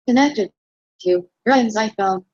Connected to Ryan Zeitfeld.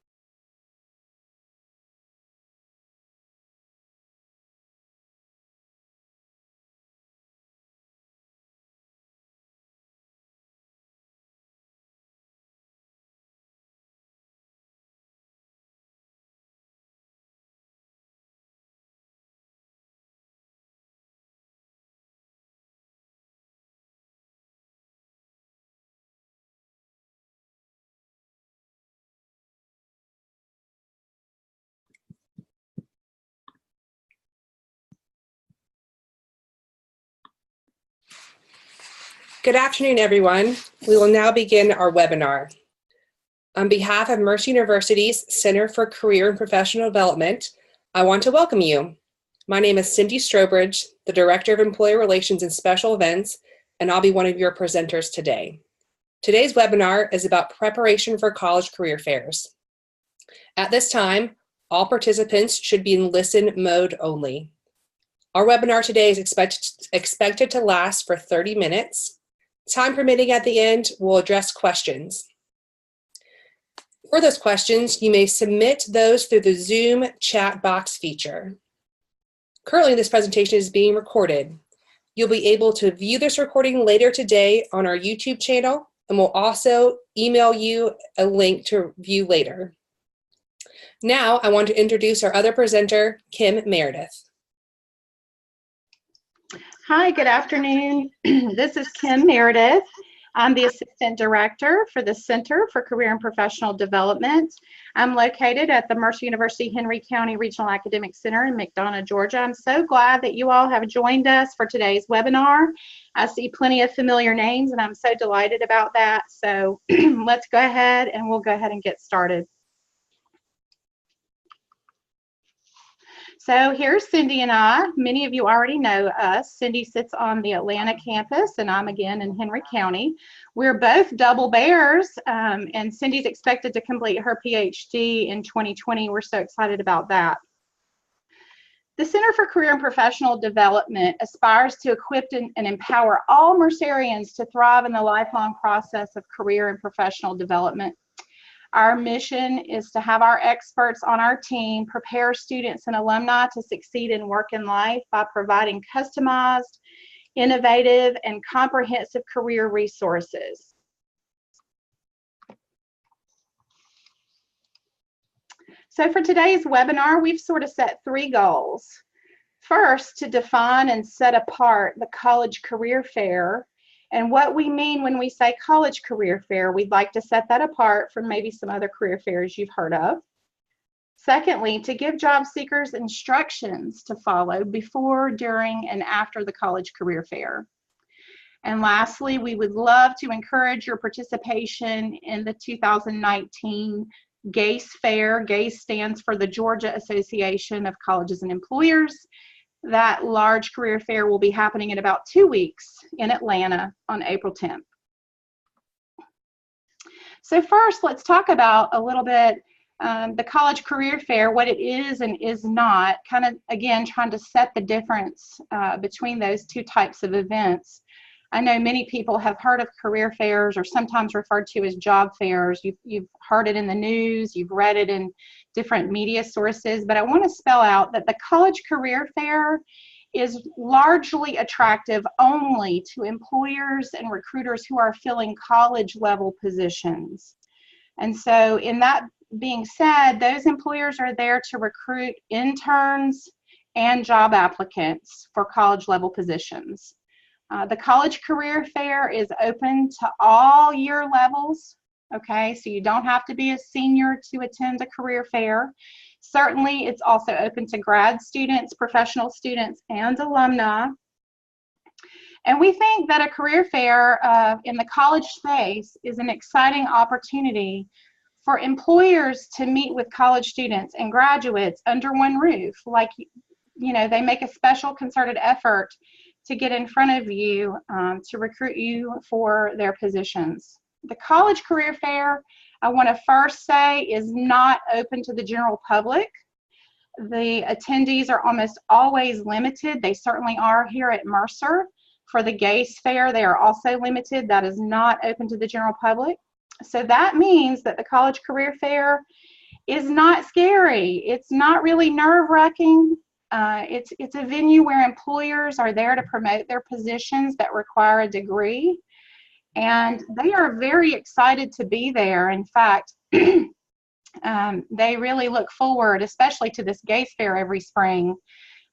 Good afternoon, everyone. We will now begin our webinar. On behalf of Mercer University's Center for Career and Professional Development, I want to welcome you. My name is Cindy Strobridge, the Director of Employee Relations and Special Events, and I'll be one of your presenters today. Today's webinar is about preparation for college career fairs. At this time, all participants should be in listen mode only. Our webinar today is expected to last for 30 minutes. Time permitting at the end, we'll address questions. For those questions, you may submit those through the Zoom chat box feature. Currently, this presentation is being recorded. You'll be able to view this recording later today on our YouTube channel, and we'll also email you a link to view later. Now, I want to introduce our other presenter, Kim Meredith. Hi, good afternoon. This is Kim Meredith. I'm the Assistant Director for the Center for Career and Professional Development. I'm located at the Mercer University Henry County Regional Academic Center in McDonough, Georgia. I'm so glad that you all have joined us for today's webinar. I see plenty of familiar names and I'm so delighted about that. So let's go ahead and we'll go ahead and get started. So here's Cindy and I. Many of you already know us. Cindy sits on the Atlanta campus and I'm again in Henry County. We're both double bears and Cindy's expected to complete her PhD in 2020. We're so excited about that. The Center for Career and Professional Development aspires to equip and empower all Mercerians to thrive in the lifelong process of career and professional development. Our mission is to have our experts on our team prepare students and alumni to succeed in work and life by providing customized, innovative, and comprehensive career resources. So for today's webinar, we've sort of set three goals. First, to define and set apart the college career fair and what we mean when we say college career fair. We'd like to set that apart from maybe some other career fairs you've heard of. Secondly, to give job seekers instructions to follow before, during, and after the college career fair. And lastly, we would love to encourage your participation in the 2019 GACE fair. GACE stands for the Georgia Association of Colleges and Employers. That large career fair will be happening in about 2 weeks in Atlanta on April 10th. So first, let's talk about a little bit the college career fair, what it is and is not, kind of, again, trying to set the difference between those two types of events. I know many people have heard of career fairs, or sometimes referred to as job fairs. You've heard it in the news, you've read it in different media sources, but I want to spell out that the college career fair is largely attractive only to employers and recruiters who are filling college level positions. And so in that being said, those employers are there to recruit interns and job applicants for college level positions. The college career fair is open to all year levels. Okay, so you don't have to be a senior to attend a career fair. Certainly, it's also open to grad students, professional students, and alumni. And we think that a career fair in the college space is an exciting opportunity for employers to meet with college students and graduates under one roof. Like, you know, they make a special concerted effort to get in front of you to recruit you for their positions. The college career fair, I want to first say, is not open to the general public. The attendees are almost always limited. They certainly are here at Mercer. For the GACE fair, they are also limited. That is not open to the general public. So that means that the college career fair is not scary. It's not really nerve-wracking. It's a venue where employers are there to promote their positions that require a degree, and they are very excited to be there. In fact, they really look forward, especially to this GACE fair every spring.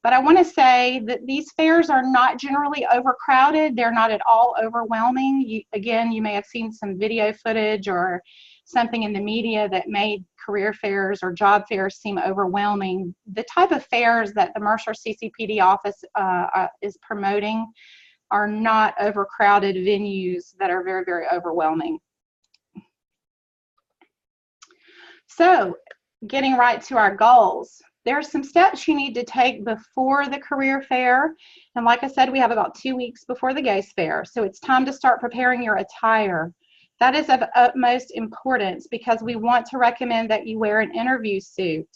But I want to say that these fairs are not generally overcrowded. They're not at all overwhelming. Again, you may have seen some video footage or something in the media that made career fairs or job fairs seem overwhelming. The type of fairs that the Mercer CCPD office is promoting are not overcrowded venues that are very, very overwhelming. So, getting right to our goals. There are some steps you need to take before the career fair. And like I said, we have about 2 weeks before the GACE fair. So it's time to start preparing your attire. That is of utmost importance because we want to recommend that you wear an interview suit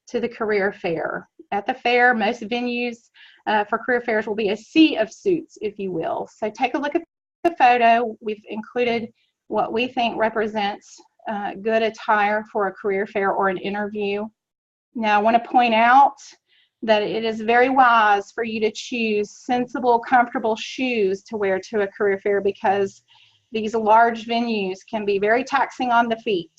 to the career fair. At the fair, most venues for career fairs will be a sea of suits, if you will. So take a look at the photo. We've included what we think represents good attire for a career fair or an interview. Now, I want to point out that it is very wise for you to choose sensible, comfortable shoes to wear to a career fair because these large venues can be very taxing on the feet.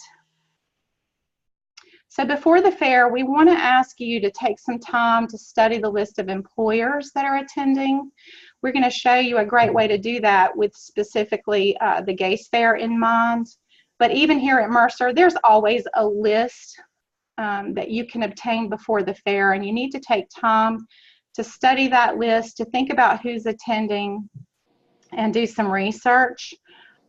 So before the fair, we want to ask you to take some time to study the list of employers that are attending. We're going to show you a great way to do that with specifically the GACE fair in mind. But even here at Mercer, there's always a list that you can obtain before the fair, and you need to take time to study that list, to think about who's attending, and do some research.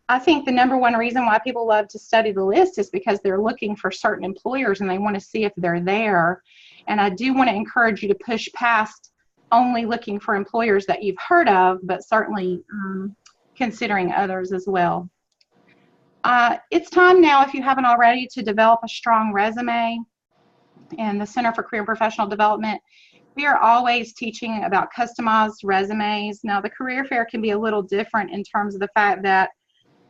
I think the number one reason why people love to study the list is because they're looking for certain employers and they want to see if they're there. And I do want to encourage you to push past only looking for employers that you've heard of, but certainly considering others as well. It's time now, if you haven't already, to develop a strong resume. And the Center for Career and Professional Development, we are always teaching about customized resumes. Now, the career fair can be a little different in terms of the fact that,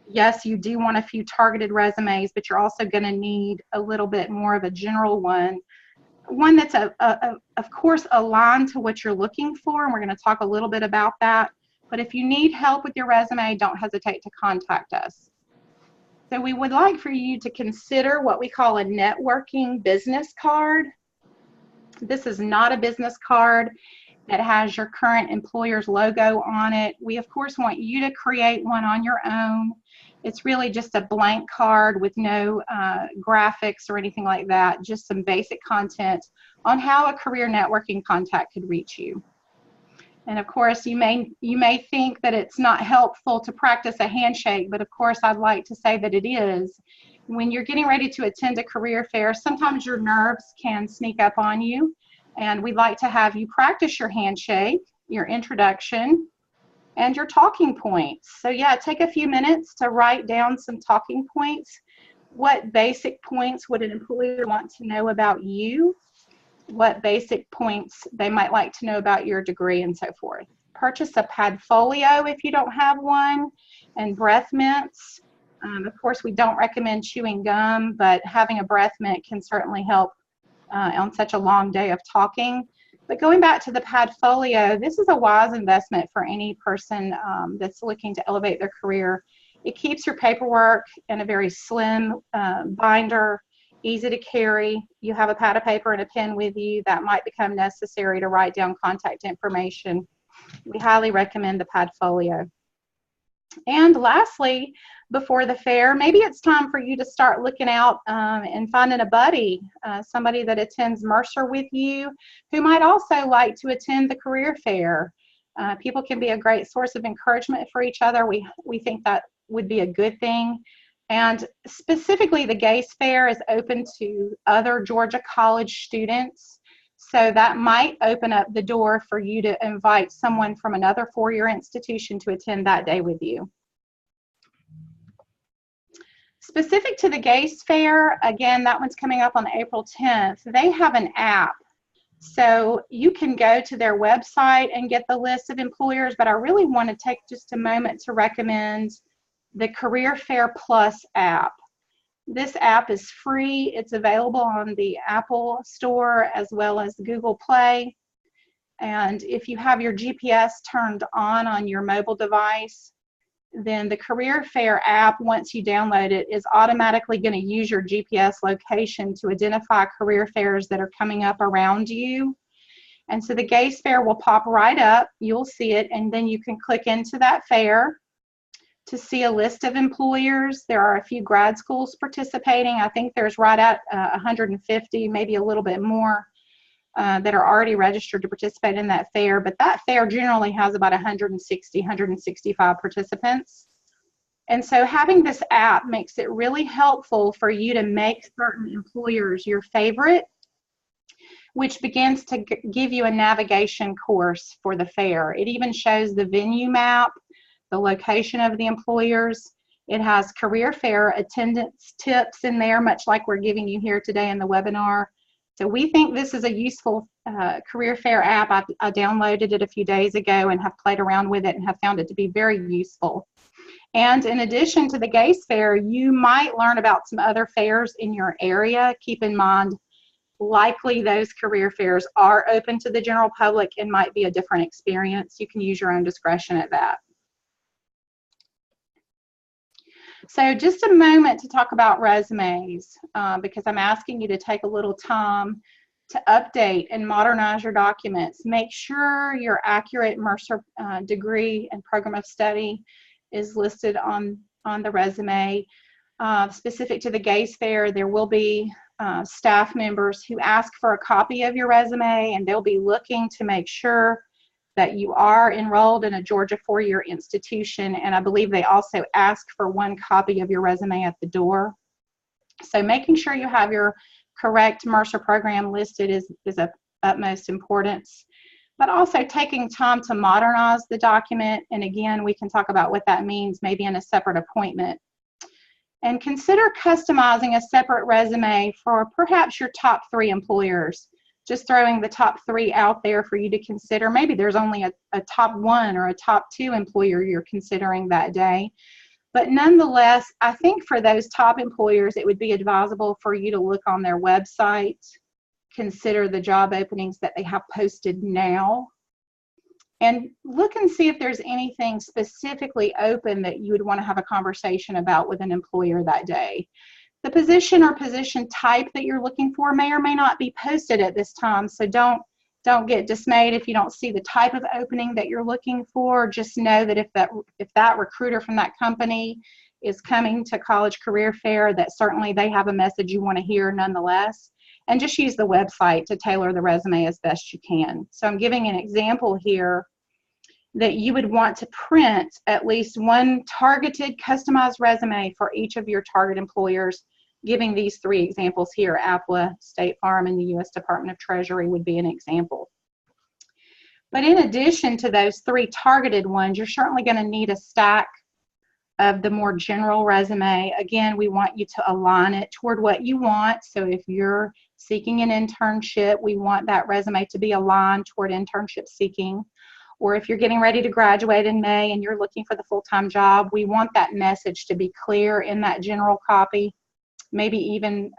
yes, you do want a few targeted resumes, but you're also going to need a little bit more of a general one that's, of course, aligned to what you're looking for, and we're going to talk a little bit about that. But if you need help with your resume, don't hesitate to contact us. So we would like for you to consider what we call a networking business card. This is not a business card that has your current employer's logo on it. We, of course, want you to create one on your own. It's really just a blank card with no graphics or anything like that, just some basic content on how a career networking contact could reach you. And of course, you may think that it's not helpful to practice a handshake, but of course, I'd like to say that it is. When you're getting ready to attend a career fair, sometimes your nerves can sneak up on you, and we'd like to have you practice your handshake, your introduction, and your talking points. So yeah, take a few minutes to write down some talking points. What basic points would an employer want to know about you? What basic points they might like to know about your degree, and so forth. Purchase a Padfolio if you don't have one, and breath mints. Of course, we don't recommend chewing gum, but having a breath mint can certainly help on such a long day of talking. But going back to the Padfolio, this is a wise investment for any person that's looking to elevate their career. It keeps your paperwork in a very slim binder, easy to carry. You have a pad of paper and a pen with you. That might become necessary to write down contact information. We highly recommend the Padfolio. And lastly, before the fair, maybe it's time for you to start looking out and finding a buddy, somebody that attends Mercer with you, who might also like to attend the career fair. People can be a great source of encouragement for each other. We think that would be a good thing. And specifically, the GACE fair is open to other Georgia college students. So that might open up the door for you to invite someone from another four-year institution to attend that day with you. Specific to the GACE fair, again, that one's coming up on April 10th. They have an app. So you can go to their website and get the list of employers, but I really want to take just a moment to recommend the Career Fair Plus app. This app is free. It's available on the Apple Store as well as Google Play. And if you have your GPS turned on your mobile device, then the Career Fair app, once you download it, is automatically going to use your GPS location to identify career fairs that are coming up around you. And so the GACE fair will pop right up. You'll see it, and then you can click into that fair to see a list of employers. There are a few grad schools participating. I think there's right at 150, maybe a little bit more, that are already registered to participate in that fair, but that fair generally has about 160, 165 participants. And so having this app makes it really helpful for you to make certain employers your favorite, which begins to give you a navigation course for the fair. It even shows the venue map, the location of the employers. It has career fair attendance tips in there, much like we're giving you here today in the webinar. So we think this is a useful career fair app. I downloaded it a few days ago and have played around with it and have found it to be very useful. And in addition to the GACE fair, you might learn about some other fairs in your area. Keep in mind, likely those career fairs are open to the general public and might be a different experience. You can use your own discretion at that. So just a moment to talk about resumes, because I'm asking you to take a little time to update and modernize your documents. Make sure your accurate Mercer degree and program of study is listed on the resume. Specific to the GACE fair, there will be staff members who ask for a copy of your resume, and they'll be looking to make sure that you are enrolled in a Georgia four-year institution, and I believe they also ask for one copy of your resume at the door. So making sure you have your correct Mercer program listed is of utmost importance, but also taking time to modernize the document, and again, we can talk about what that means maybe in a separate appointment. And consider customizing a separate resume for perhaps your top 3 employers. Just throwing the top 3 out there for you to consider. Maybe there's only a top 1 or a top 2 employer you're considering that day. But nonetheless, I think for those top employers, it would be advisable for you to look on their website, consider the job openings that they have posted now, and look and see if there's anything specifically open that you would want to have a conversation about with an employer that day. The position or position type that you're looking for may or may not be posted at this time, so don't get dismayed if you don't see the type of opening that you're looking for. Just know that if that recruiter from that company is coming to College Career Fair, that certainly they have a message you want to hear nonetheless, and just use the website to tailor the resume as best you can. So I'm giving an example here that you would want to print at least one targeted customized resume for each of your target employers, giving these 3 examples here. APLA, State Farm, and the U.S. Department of Treasury would be an example. But in addition to those 3 targeted ones, you're certainly going to need a stack of the more general resume. Again, we want you to align it toward what you want. So if you're seeking an internship, we want that resume to be aligned toward internship seeking. Or if you're getting ready to graduate in May and you're looking for the full-time job, we want that message to be clear in that general copy. Maybe even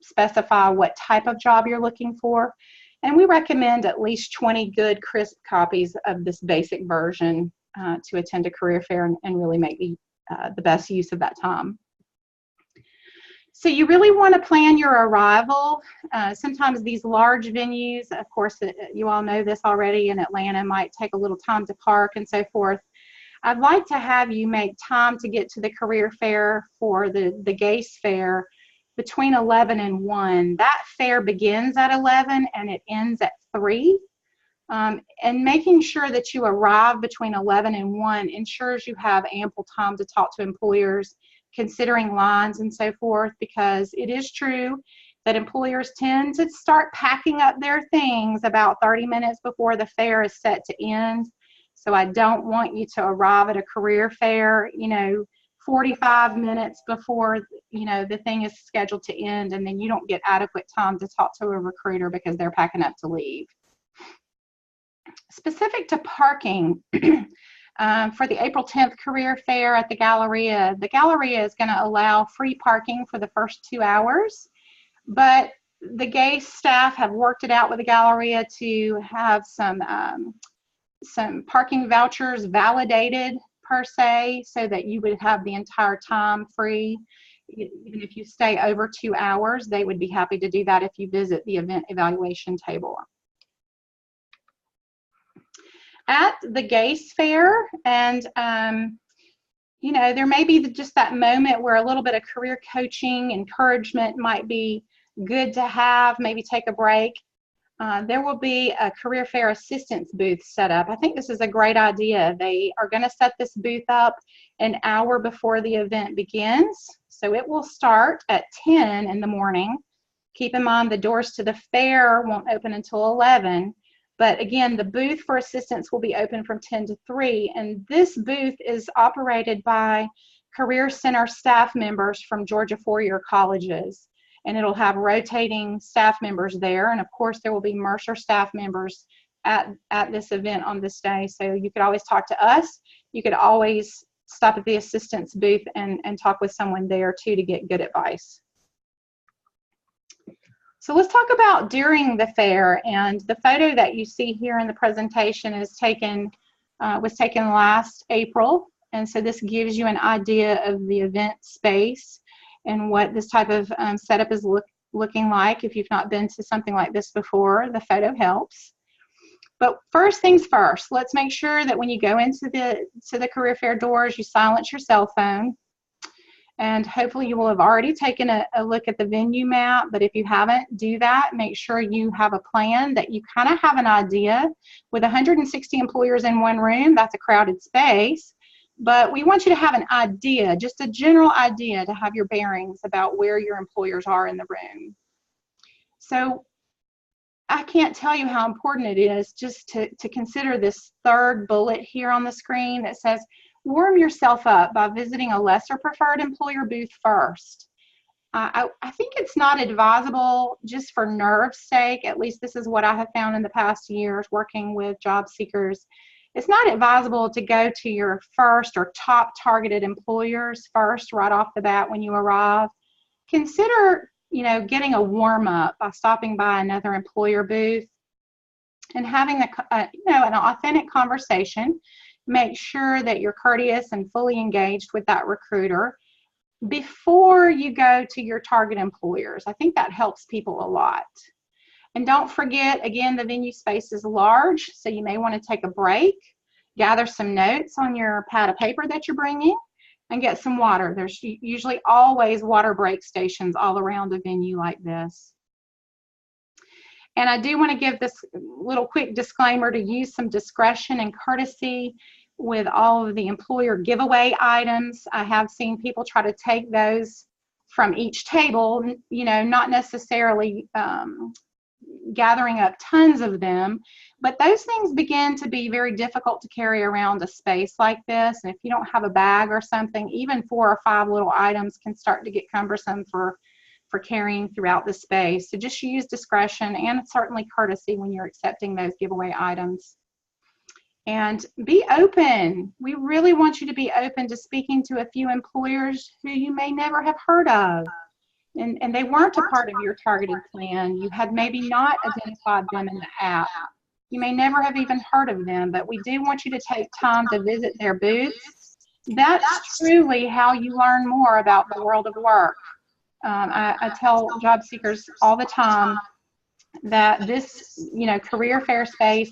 specify what type of job you're looking for. And we recommend at least 20 good, crisp copies of this basic version to attend a career fair and really make the best use of that time. So you really want to plan your arrival. Sometimes these large venues, of course, you all know this already, in Atlanta might take a little time to park and so forth. I'd like to have you make time to get to the career fair for the GACE fair between 11 and 1. That fair begins at 11 and it ends at 3. And making sure that you arrive between 11 and 1 ensures you have ample time to talk to employers, considering lines and so forth, because it is true that employers tend to start packing up their things about 30 minutes before the fair is set to end. So I don't want you to arrive at a career fair, 45 minutes before, the thing is scheduled to end, and then you don't get adequate time to talk to a recruiter because they're packing up to leave. Specific to parking, For the April 10th career fair at the Galleria is going to allow free parking for the first 2 hours, but the GACE staff have worked it out with the Galleria to have some parking vouchers validated per se, so that you would have the entire time free. Even if you stay over 2 hours, they would be happy to do that if you visit the event evaluation table. At the GACE fair, and you know, there may be just that moment where a little bit of career coaching, encouragement might be good to have, maybe take a break. There will be a career fair assistance booth set up. I think this is a great idea. They are going to set this booth up an hour before the event begins. So it will start at 10 in the morning. Keep in mind the doors to the fair won't open until 11. But again, the booth for assistance will be open from 10 to 3. And this booth is operated by Career Center staff members from Georgia four-year colleges. And it'll have rotating staff members there. And of course, there will be Mercer staff members at this event on this day. So you could always talk to us. You could always stop at the assistance booth and talk with someone there too to get good advice. So let's talk about during the fair. And the photo that you see here in the presentation is was taken last April. And so this gives you an idea of the event space and what this type of setup is looking like. If you've not been to something like this before, the photo helps. But first things first, let's make sure that when you go into the career fair doors, you silence your cell phone. And hopefully you will have already taken a look at the venue map, but if you haven't, do that. Make sure you have a plan, that you kind of have an idea. With 160 employers in one room, that's a crowded space. But we want you to have an idea, just a general idea, to have your bearings about where your employers are in the room. So I can't tell you how important it is just to consider this third bullet here on the screen that says, warm yourself up by visiting a lesser preferred employer booth first. I think it's not advisable, just for nerve's sake, at least this is what I have found in the past years working with job seekers. It's not advisable to go to your first or top targeted employers first right off the bat when you arrive. Consider, you know, getting a warm up by stopping by another employer booth and having an authentic conversation. Make sure that you're courteous and fully engaged with that recruiter before you go to your target employers. I think that helps people a lot. And don't forget, again, the venue space is large, so you may want to take a break, gather some notes on your pad of paper that you're bringing, and get some water. There's usually always water break stations all around a venue like this. And I do want to give this little quick disclaimer to use some discretion and courtesy with all of the employer giveaway items. I have seen people try to take those from each table, you know, not necessarily gathering up tons of them, but those things begin to be very difficult to carry around a space like this. And if you don't have a bag or something, even 4 or 5 little items can start to get cumbersome for carrying throughout the space. So just use discretion and certainly courtesy when you're accepting those giveaway items. And be open. We really want you to be open to speaking to a few employers who you may never have heard of. And they weren't a part of your targeted plan. You had maybe not identified them in the app. You may never have even heard of them, but we do want you to take time to visit their booths. That's truly how you learn more about the world of work. I tell job seekers all the time that this, you know, career fair space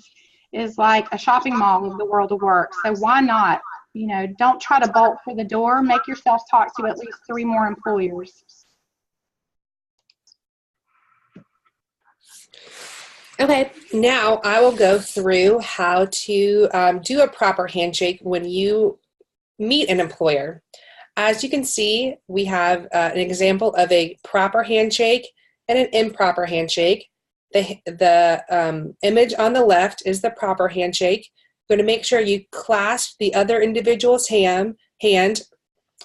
is like a shopping mall of the world of work. So why not? You know, don't try to bolt for the door. Make yourself talk to at least 3 more employers. Okay, now I will go through how to do a proper handshake when you meet an employer. As you can see, we have an example of a proper handshake and an improper handshake. The image on the left is the proper handshake. You're going to make sure you clasp the other individual's hand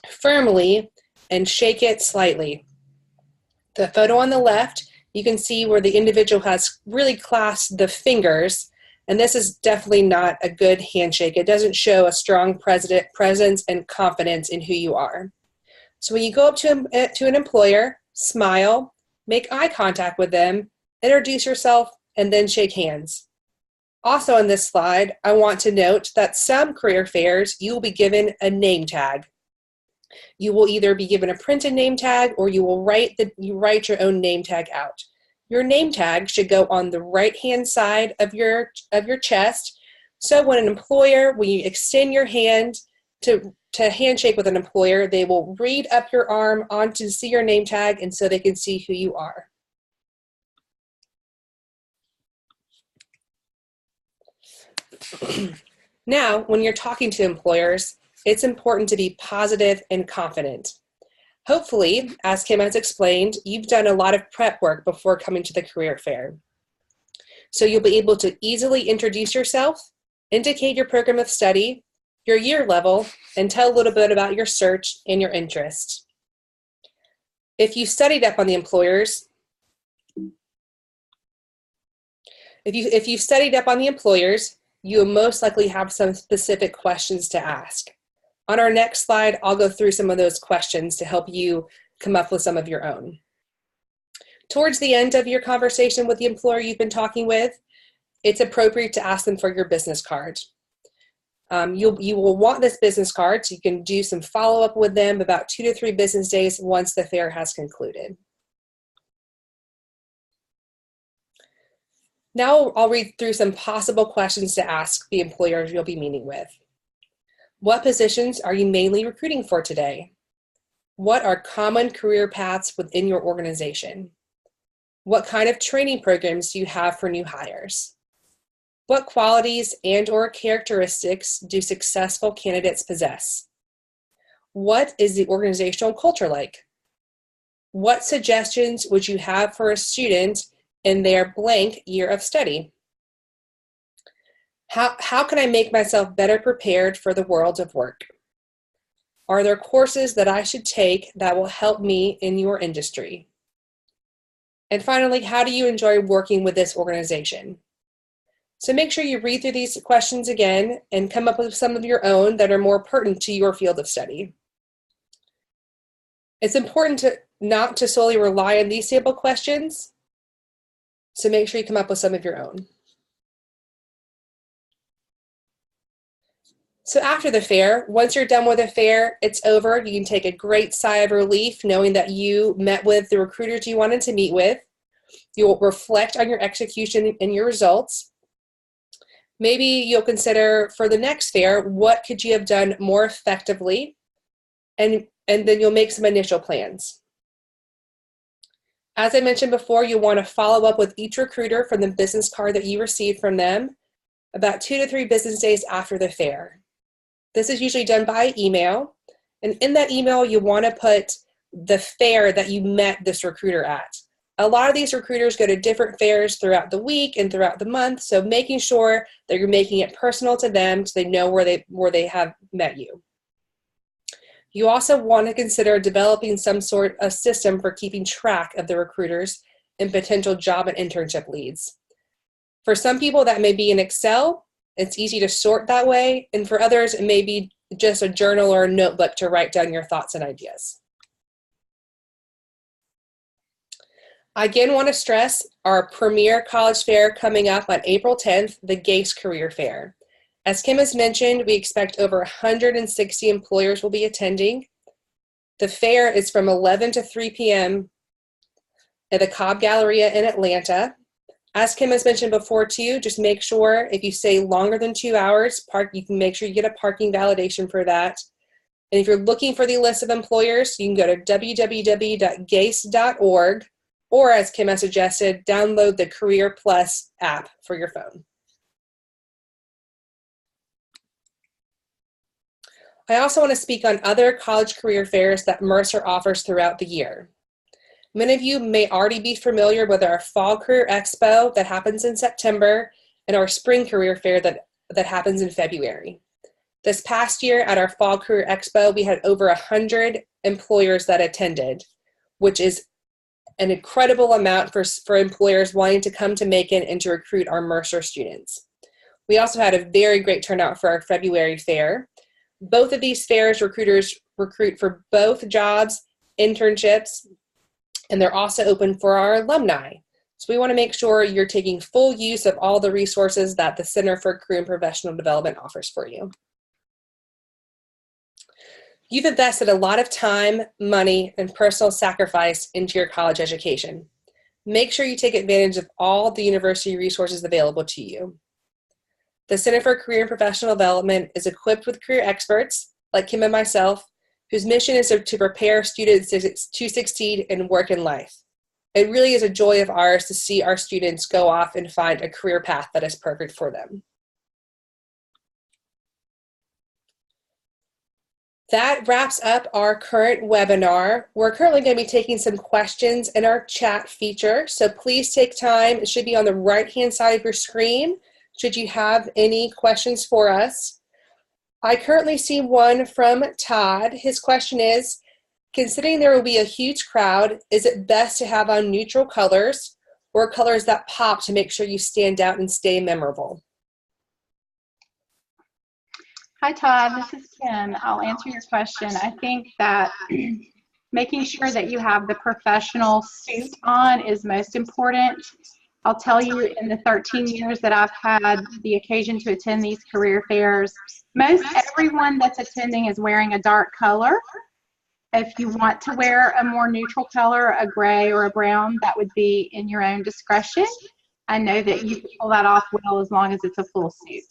firmly and shake it slightly. The photo on the left, you can see where the individual has really clasped the fingers And this is definitely not a good handshake. It doesn't show a strong presence and confidence in who you are. So when you go up to an employer, smile, make eye contact with them, introduce yourself, and then shake hands. Also on this slide, I want to note that some career fairs, you will be given a name tag. You will either be given a printed name tag or you will write your own name tag out. Your name tag should go on the right-hand side of your chest. So when you extend your hand to handshake with an employer, they will read up your arm to see your name tag, and so they can see who you are. Now, when you're talking to employers, it's important to be positive and confident. Hopefully, as Kim has explained, you've done a lot of prep work before coming to the career fair. So you'll be able to easily introduce yourself, indicate your program of study, your year level, and tell a little bit about your search and your interest. If you studied up on the employers, if you've studied up on the employers, you will most likely have some specific questions to ask. On our next slide, I'll go through some of those questions to help you come up with some of your own. Towards the end of your conversation with the employer you've been talking with, it's appropriate to ask them for your business card. You will want this business card so you can do some follow-up with them about 2 to 3 business days once the fair has concluded. Now I'll read through some possible questions to ask the employers you'll be meeting with. What positions are you mainly recruiting for today? What are common career paths within your organization? What kind of training programs do you have for new hires? What qualities and/or characteristics do successful candidates possess? What is the organizational culture like? What suggestions would you have for a student in their blank year of study? How can I make myself better prepared for the world of work? Are there courses that I should take that will help me in your industry? And finally, how do you enjoy working with this organization? So make sure you read through these questions again and come up with some of your own that are more pertinent to your field of study. It's important not to solely rely on these sample questions, so make sure you come up with some of your own. So after the fair, once you're done with the fair, it's over. You can take a great sigh of relief knowing that you met with the recruiters you wanted to meet with. You will reflect on your execution and your results. Maybe you'll consider for the next fair, what could you have done more effectively? And then you'll make some initial plans. As I mentioned before, you'll want to follow up with each recruiter from the business card that you received from them about 2 to 3 business days after the fair. This is usually done by email, and in that email, you want to put the fair that you met this recruiter at. A lot of these recruiters go to different fairs throughout the week and throughout the month, so making sure that you're making it personal to them so they know where they have met you. You also want to consider developing some sort of system for keeping track of the recruiters and potential job and internship leads. For some people, that may be in Excel. It's easy to sort that way, and for others, it may be just a journal or a notebook to write down your thoughts and ideas. I again want to stress our premier college fair coming up on April 10th, the GACE Career Fair. As Kim has mentioned, we expect over 160 employers will be attending. The fair is from 11 to 3 p.m. at the Cobb Galleria in Atlanta. As Kim has mentioned before too, just make sure if you stay longer than 2 hours, you can make sure you get a parking validation for that. And if you're looking for the list of employers, you can go to www.gace.org, or as Kim has suggested, download the Career Plus app for your phone. I also want to speak on other college career fairs that Mercer offers throughout the year. Many of you may already be familiar with our Fall Career Expo that happens in September and our Spring Career Fair that happens in February. This past year at our Fall Career Expo, we had over 100 employers that attended, which is an incredible amount for employers wanting to come to Macon and to recruit our Mercer students. We also had a very great turnout for our February fair. Both of these fairs, recruiters recruit for both jobs, internships, and they're also open for our alumni. So we want to make sure you're taking full use of all the resources that the Center for Career and Professional Development offers for you. You've invested a lot of time, money, and personal sacrifice into your college education. Make sure you take advantage of all the university resources available to you. The Center for Career and Professional Development is equipped with career experts, like Kim and myself, whose mission is to prepare students to succeed in work and life. It really is a joy of ours to see our students go off and find a career path that is perfect for them. That wraps up our current webinar. We're currently going to be taking some questions in our chat feature, so please take time. It should be on the right-hand side of your screen, should you have any questions for us. I currently see one from Todd. His question is, considering there will be a huge crowd, is it best to have on neutral colors or colors that pop to make sure you stand out and stay memorable? Hi, Todd. This is Kim. I'll answer your question. I think that making sure that you have the professional suit on is most important. I'll tell you, in the 13 years that I've had the occasion to attend these career fairs, most everyone that's attending is wearing a dark color. If you want to wear a more neutral color, a gray or a brown, that would be in your own discretion. I know that you can pull that off well as long as it's a full suit.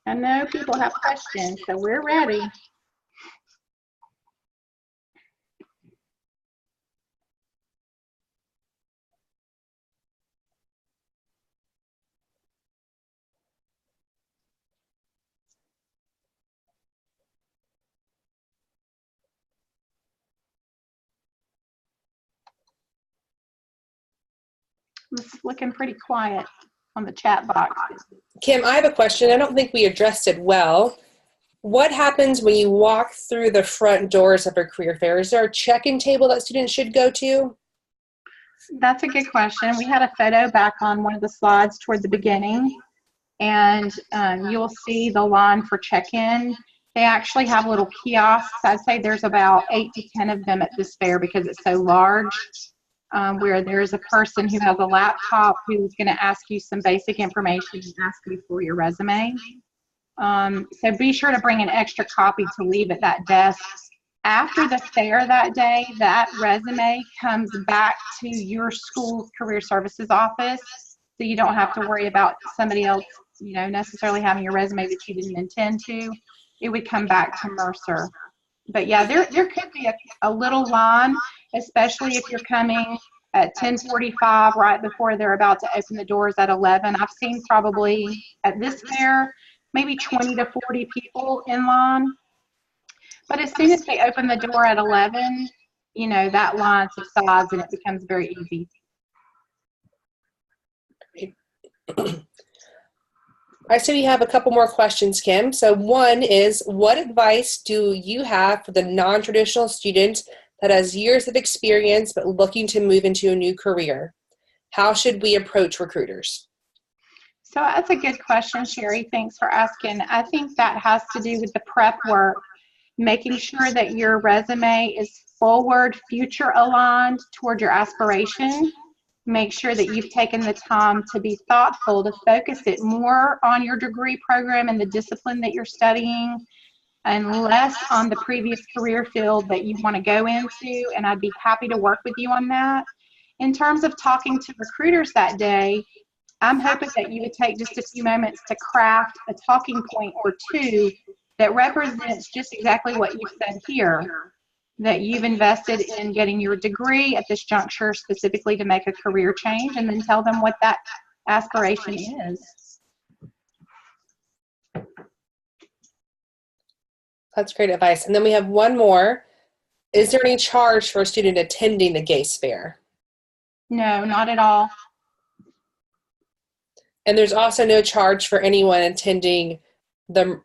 I know people have questions, so we're ready. It's looking pretty quiet on the chat box. Kim, I have a question. I don't think we addressed it well. What happens when you walk through the front doors of a career fair? Is there a check-in table that students should go to? That's a good question. We had a photo back on one of the slides toward the beginning, and you'll see the line for check-in. They actually have little kiosks. I'd say there's about 8 to 10 of them at this fair because it's so large, where there's a person who has a laptop who's going to ask you some basic information and ask you for your resume. So be sure to bring an extra copy to leave at that desk. After the fair that day, that resume comes back to your school's career services office, so you don't have to worry about somebody else, necessarily having your resume that you didn't intend to. It would come back to Mercer. But yeah, there could be a little line, especially if you're coming at 10:45, right before they're about to open the doors at 11. I've seen probably at this fair maybe 20 to 40 people in line. But as soon as they open the door at 11, that line subsides and it becomes very easy. I see we have a couple more questions, Kim. So one is, what advice do you have for the non-traditional student that has years of experience but looking to move into a new career? How should we approach recruiters? So that's a good question, Sherry. Thanks for asking. I think that has to do with the prep work, making sure that your resume is forward, future aligned toward your aspiration. Make sure that you've taken the time to be thoughtful, to focus it more on your degree program and the discipline that you're studying, and less on the previous career field that you want to go into, and I'd be happy to work with you on that. In terms of talking to recruiters that day, I'm hoping that you would take just a few moments to craft a talking point or two that represents just exactly what you said here, that you've invested in getting your degree at this juncture specifically to make a career change, and then tell them what that aspiration is. That's great advice. And then we have one more. Is there any charge for a student attending the GACE fair? No, not at all. And there's also no charge for anyone attending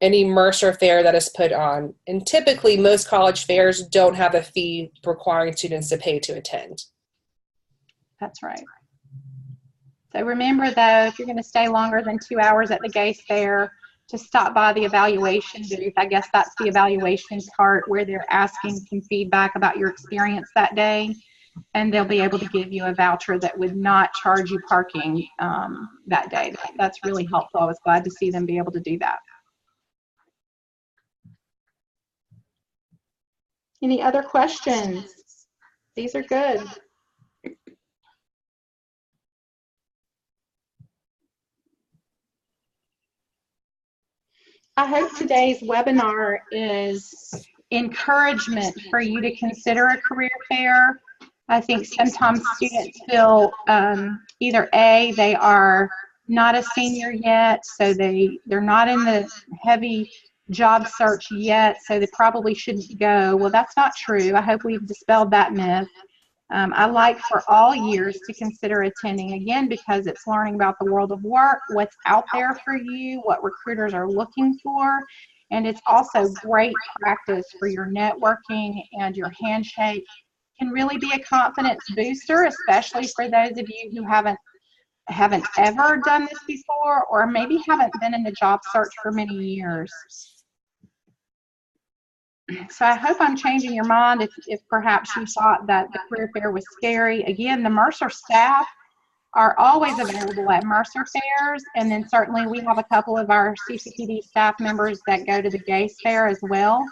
any Mercer fair that is put on. And typically, most college fairs don't have a fee requiring students to pay to attend. That's right. So remember, though, if you're going to stay longer than 2 hours at the GACE fair, to stop by the evaluation booth. I guess that's the evaluation part where they're asking some feedback about your experience that day, and they'll be able to give you a voucher that would not charge you parking that day. That's really helpful. I was glad to see them be able to do that. Any other questions? These are good. I hope today's webinar is encouragement for you to consider a career fair. I think sometimes students feel either A, they are not a senior yet, so they're not in the heavy job search yet, so they probably shouldn't go. Well, that's not true. I hope we've dispelled that myth. I like for all years to consider attending, again, because it's learning about the world of work, what's out there for you, what recruiters are looking for, and it's also great practice for your networking, and your Handshake can really be a confidence booster, especially for those of you who haven't ever done this before, or maybe haven't been in the job search for many years. So I hope I'm changing your mind if perhaps you thought that the career fair was scary. Again, the Mercer staff are always available at Mercer fairs, and then certainly we have a couple of our CCPD staff members that go to the GACE fair as well.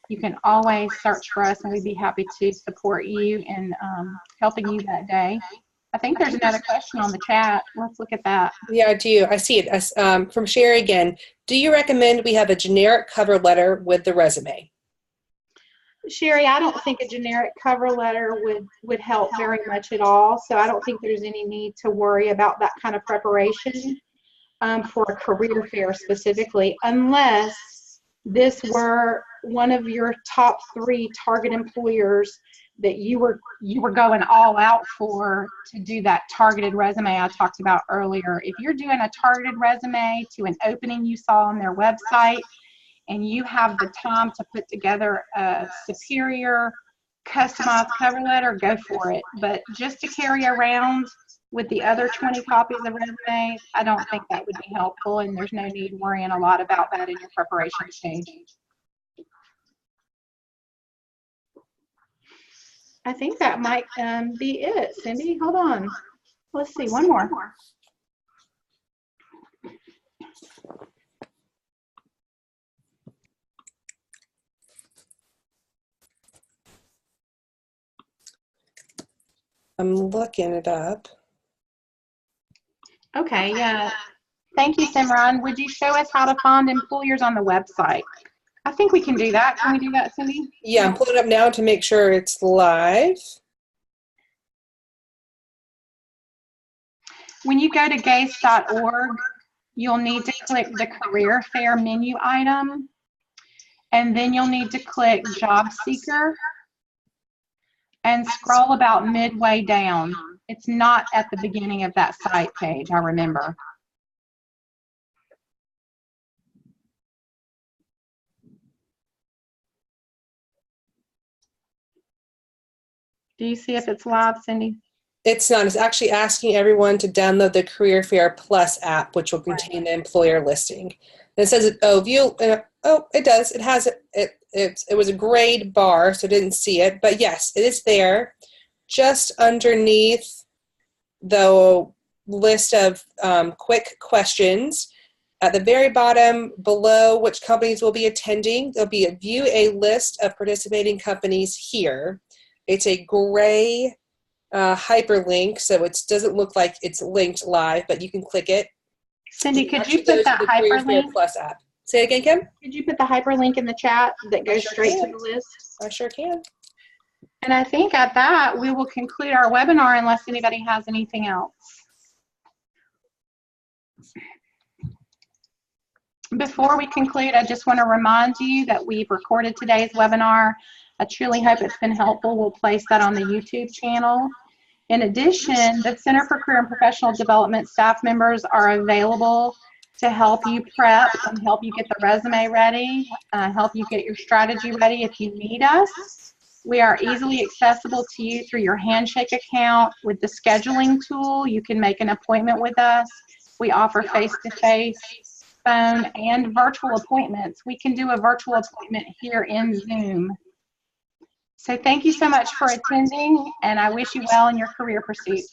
You can always search for us, and we'd be happy to support you in helping you that day. I think there's another question on the chat. Let's look at that. Yeah, I do. I see it. From Sherry again. Do you recommend we have a generic cover letter with the resume? Sherry, I don't think a generic cover letter would help very much at all. So I don't think there's any need to worry about that kind of preparation for a career fair specifically, unless this were one of your top 3 target employers that you were going all out for to do that targeted resume I talked about earlier. If you're doing a targeted resume to an opening you saw on their website, and you have the time to put together a superior customized cover letter, go for it. But just to carry around with the other 20 copies of resumes, I don't think that would be helpful, and there's no need worrying a lot about that in your preparation stage. I think that might be it. Cindy, hold on. Let's see, one more. I'm looking it up. Okay, yeah. Thank you, Simran. Would you show us how to find employers on the website? I think we can do that. Can we do that, Cindy? Yeah, I'm pulling it up now to make sure it's live. When you go to gace.org, you'll need to click the career fair menu item, and then you'll need to click job seeker and scroll about midway down. It's not at the beginning of that site page, I remember. Do you see if it's live, Cindy? It's not. It's actually asking everyone to download the Career Fair Plus app, which will contain the employer listing. And it says, oh, view. Oh, it does. It has it. It was a grayed bar, so I didn't see it. But yes, it is there, just underneath the list of quick questions. At the very bottom, below which companies will be attending, there'll be a view a list of participating companies here. It's a gray hyperlink, so it doesn't look like it's linked live, but you can click it. Cindy, could you put that hyperlink? Plus app. Say it again, Kim? Could you put the hyperlink in the chat that goes straight to the list? I sure can. And I think at that, we will conclude our webinar unless anybody has anything else. Before we conclude, I just want to remind you that we've recorded today's webinar. I truly hope it's been helpful. We'll place that on the YouTube channel. In addition, the Center for Career and Professional Development staff members are available to help you prep and help you get the resume ready, help you get your strategy ready if you need us. We are easily accessible to you through your Handshake account. With the scheduling tool, you can make an appointment with us. We offer face-to-face, phone, and virtual appointments. We can do a virtual appointment here in Zoom. So thank you so much for attending, and I wish you well in your career pursuit.